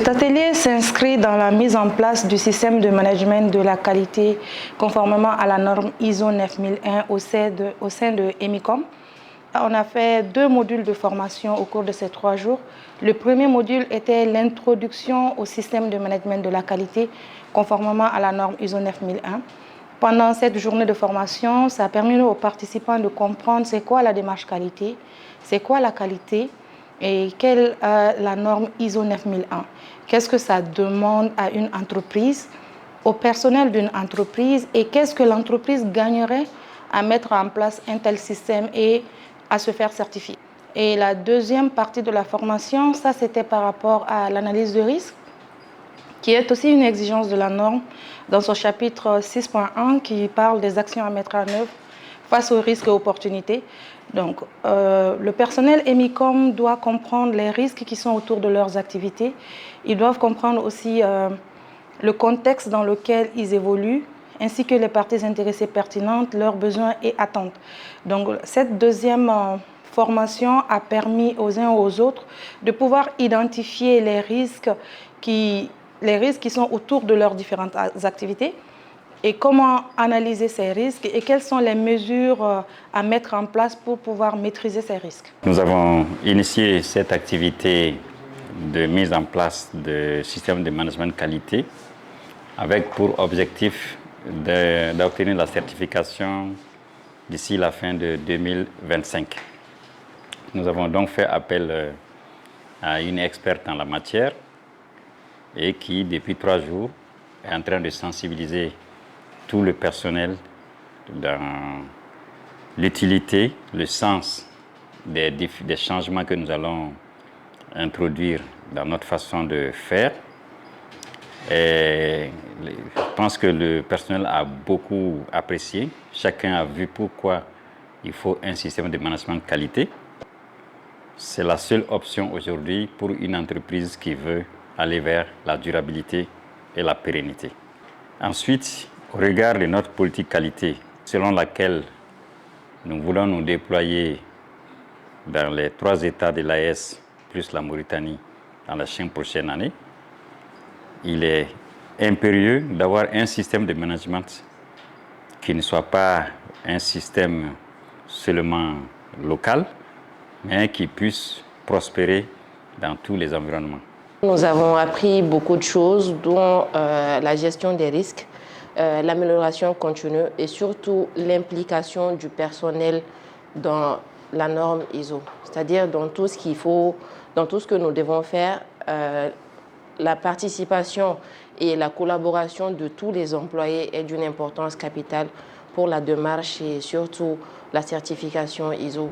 Cet atelier s'inscrit dans la mise en place du système de management de la qualité conformément à la norme ISO 9001 au sein de EMICOM. On a fait 2 modules de formation au cours de ces 3 jours. Le premier module était l'introduction au système de management de la qualité conformément à la norme ISO 9001. Pendant cette journée de formation, ça a permis aux participants de comprendre c'est quoi la démarche qualité, c'est quoi la qualité, et quelle est la norme ISO 9001. Qu'est-ce que ça demande à une entreprise, au personnel d'une entreprise, et qu'est-ce que l'entreprise gagnerait à mettre en place un tel système et à se faire certifier. Et la deuxième partie de la formation, ça c'était par rapport à l'analyse de risque, qui est aussi une exigence de la norme dans son chapitre 6.1 qui parle des actions à mettre en œuvre face aux risques et opportunités. Donc, le personnel EMICOM doit comprendre les risques qui sont autour de leurs activités. Ils doivent comprendre aussi le contexte dans lequel ils évoluent, ainsi que les parties intéressées pertinentes, leurs besoins et attentes. Donc, cette deuxième formation a permis aux uns et aux autres de pouvoir identifier les risques qui sont autour de leurs différentes activités, et comment analyser ces risques et quelles sont les mesures à mettre en place pour pouvoir maîtriser ces risques. Nous avons initié cette activité de mise en place de système de management qualité avec pour objectif d'obtenir la certification d'ici la fin de 2025. Nous avons donc fait appel à une experte en la matière et qui, depuis 3 jours, est en train de sensibiliser tout le personnel dans l'utilité, le sens des changements que nous allons introduire dans notre façon de faire. Et je pense que le personnel a beaucoup apprécié. Chacun a vu pourquoi il faut un système de management qualité. C'est la seule option aujourd'hui pour une entreprise qui veut aller vers la durabilité et la pérennité. Ensuite, au regard de notre politique qualité, selon laquelle nous voulons nous déployer dans les 3 États de l'AES plus la Mauritanie dans la 5 prochaines années, il est impérieux d'avoir un système de management qui ne soit pas un système seulement local, mais qui puisse prospérer dans tous les environnements. Nous avons appris beaucoup de choses, dont la gestion des risques, l'amélioration continue et surtout l'implication du personnel dans la norme ISO. C'est-à-dire dans tout ce qu'il faut, dans tout ce que nous devons faire, la participation et la collaboration de tous les employés est d'une importance capitale pour la démarche et surtout la certification ISO.